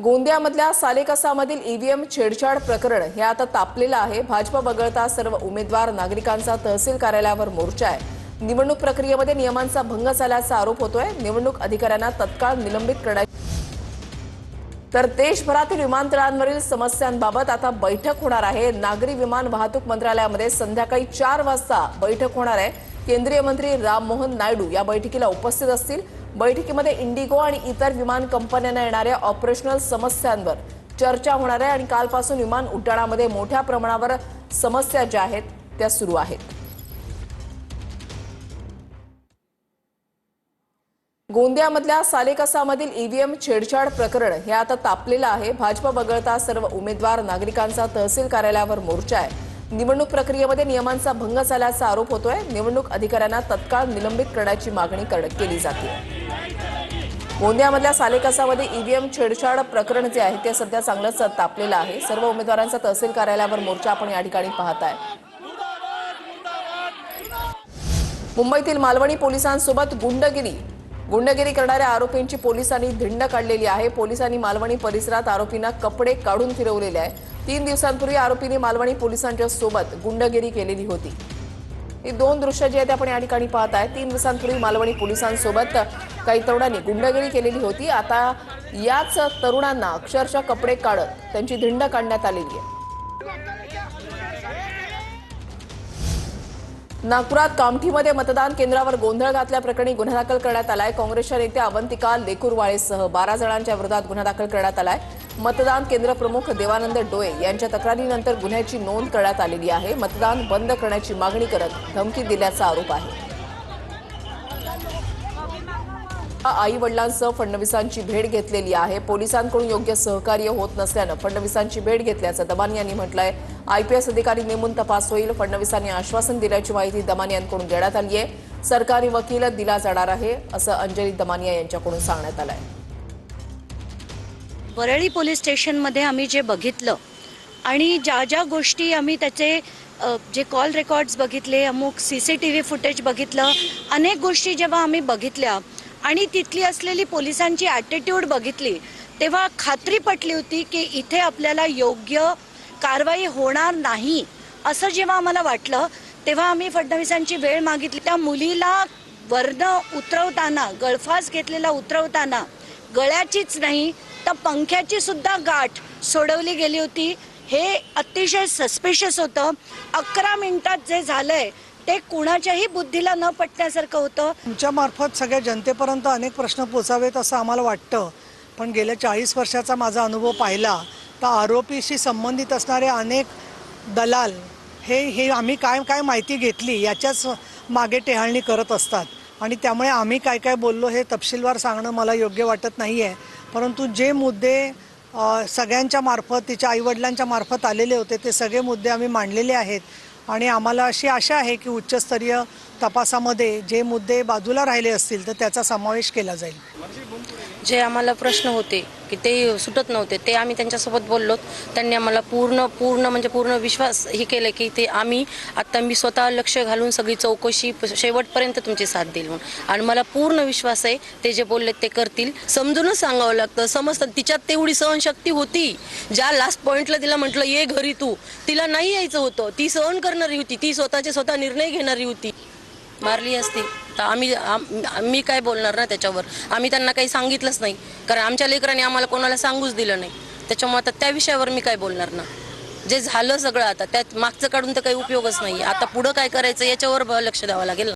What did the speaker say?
गोंदियामधल्या सालेकसामधील EVM छेडछाड प्रकरण हे आता तापलेलं आहे। भाजप वगळता सर्व उमेदवार नागरिकांचा तहसील कार्यालयावर मोर्चा आहे। निवडणूक प्रक्रियेमध्ये नियमांचा भंग झाल्याचा आरोप होतोय। निवडणूक अधिकाऱ्यांना तत्काळ निलंबित करण्यात। तर देशभरातील विमानतळांवरील समस्यांबाबत आता बैठक होणार आहे। नागरी विमान वाहतूक मंत्रालयामध्ये संध्याकाळी 4 वाजता बैठक होणार आहे। केंद्रीय मंत्री राममोहन नायडू या बैठकीला उपस्थित असतील। बैठकीमध्ये इंडिगो आणि इतर विमान कंपन्यांना येणाऱ्या ऑपरेशनल समस्यांवर चर्चा होणार आहे आणि कालपासून विमान उड्डाणामध्ये मोठ्या प्रमाणावर समस्या ज्या आहेत त्या सुरू आहेत। गोंदियामधल्या सालेकसामधील ईव्हीएम छेडछाड प्रकरण हे आता तापलेलं आहे। भाजप वगळता सर्व उमेदवार नागरिकांचा तहसील कार्यालयावर मोर्चा आहे। निवडणूक प्रक्रियेमध्ये नियमांचा भंग झाल्याचा आरोप होतोय। निवडणूक अधिकाऱ्यांना तत्काळ निलंबित करण्याची मागणी केली जाते। गोंदियामधल्या सालेकसामध्ये ईव्हीएम छेडछाड प्रकरण जे आहे ते सध्या चांगलंच तापलेलं आहे। सर्व उमेदवारांचा तहसील कार्यालयावर मोर्चा आपण या ठिकाणी पाहताय। मुंबईतील मालवणी पोलिसांसोबत गुंडगिरी करणाऱ्या आरोपींची पोलिसांनी धिंड काढलेली आहे। पोलिसांनी मालवणी परिसरात आरोपींना कपडे काढून फिरवलेले आहे। 3 दिवसांपूर्वी आरोपींनी मालवणी पोलिसांच्या सोबत गुंडगिरी केलेली होती। ही 2 दृश्य जे आहेत आपण या ठिकाणी पाहताय। 3 दिवसांपूर्वी मालवणी पोलिसांसोबत काही तरुणांनी गुंडगिरी केलेली होती। आता याच तरुणांना अक्षरशः कपडे काढत त्यांची धिंड काढण्यात आलेली आहे। नागपुरात कामठीमध्ये मतदान केंद्रावर गोंधळ घातल्याप्रकरणी गुन्हा दाखल करण्यात आलाय। काँग्रेसच्या नेत्या अवंतिका लेकुरवाळेसह 12 जणांच्या विरोधात गुन्हा दाखल करण्यात आलाय। मतदान केंद्र प्रमुख देवानंद डोळे यांच्या तक्रारीनंतर गुन्ह्याची नोंद करण्यात आलेली आहे। मतदान बंद करण्याची मागणी करत धमकी दिल्याचा आरोप आहे। आई वडिलांसह फडणवीसांची भेट घेतलेली आहे। पोलिसांकडून योग्य सहकार्य होत नसल्यानं फडणवीसांची भेट घेतल्याचं दमानी यांनी म्हटलंय। आयपीएस अधिकारी नेमून तपास होईल। फडणवीसांनी आश्वासन दिल्याची माहिती दमानी यांच्याकडून देण्यात आली आहे। सरकारी वकील दिला जाणार आहे असं अंजली दमानिया यांच्याकडून सांगण्यात आलंय। वरळी पोलीस स्टेशनमध्ये आम्ही जे बघितलं आणि ज्या गोष्टी आम्ही त्याचे जे कॉल रेकॉर्ड्स बघितले, अमुक सीसीटीव्ही फुटेज बघितलं, अनेक गोष्टी जेव्हा आम्ही बघितल्या आणि तिथली असलेली पोलिसांची ॲटिट्यूड बघितली तेव्हा खात्री पटली होती की इथे आपल्याला योग्य कारवाई होणार नाही असं जेव्हा आम्हाला वाटलं तेव्हा आम्ही फडणवीसांची वेळ मागितली। त्या मुलीला वर्ण उतरवताना, गळफास घेतलेला उतरवताना गळ्याचीच नाही तर पंख्याची सुद्धा गाठ सोडवली गेली होती। हे अतिशय सस्पिशियस होतं। 11 मिनिटात जे झालंय ते कुणाच्याही बुद्धीला न पटण्यासारखं होतं। तुमच्या मार्फत सगळ्या जनतेपर्यंत अनेक प्रश्न पोचावेत असं आम्हाला वाटतं, पण गेल्या 40 वर्षाचा माझा अनुभव पाहिला तर आरोपीशी संबंधित असणारे अनेक दलाल हे आम्ही काय माहिती घेतली याच्याच मागे टेहाळणी करत असतात आणि त्यामुळे आम्ही काय बोललो हे तपशीलवार सांगणं मला योग्य वाटत नाही आहे। परंतु जे मुद्दे सगळ्यांच्या मार्फत, तिच्या आईवडिलांच्या मार्फत आलेले होते ते सगळे मुद्दे आम्ही मांडलेले आहेत आणि आम्हाला अशी आशा आहे की उच्चस्तरीय तपासामध्ये जे मुद्दे बाजूला राहिले असतील तर त्याचा समावेश केला जाईल। जे आम्हाला प्रश्न होते की ते सुटत नव्हते ते आम्ही त्यांच्यासोबत बोललो। त्यांनी आम्हाला पूर्ण विश्वास हे केलं की ते आम्ही आता मी स्वतः लक्ष घालून सगळी चौकशी शेवटपर्यंत तुमची साथ देईल म्हणून आणि मला पूर्ण विश्वास आहे ते जे बोलले ते करतील। समजूनच सांगावं लागतं, समजतं तिच्यात तेवढी सहनशक्ती होती। ज्या लास्ट पॉइंटला तिला म्हटलं ये घरी तू, तिला नाही यायचं होतं, ती सहन करणारी होती, ती स्वतः निर्णय घेणारी होती। मारली असती तर आम्ही काय बोलणार ना त्याच्यावर। आम्ही त्यांना काही सांगितलंच नाही कारण आमच्या लेकरांनी आम्हाला कोणाला सांगूच दिलं नाही। त्याच्यामुळे आता त्या विषयावर मी काय बोलणार ना। जे झालं सगळं आता त्यात मागचं काढून तर काही उपयोगच नाही। आता पुढं काय करायचं याच्यावर लक्ष द्यावं लागेल।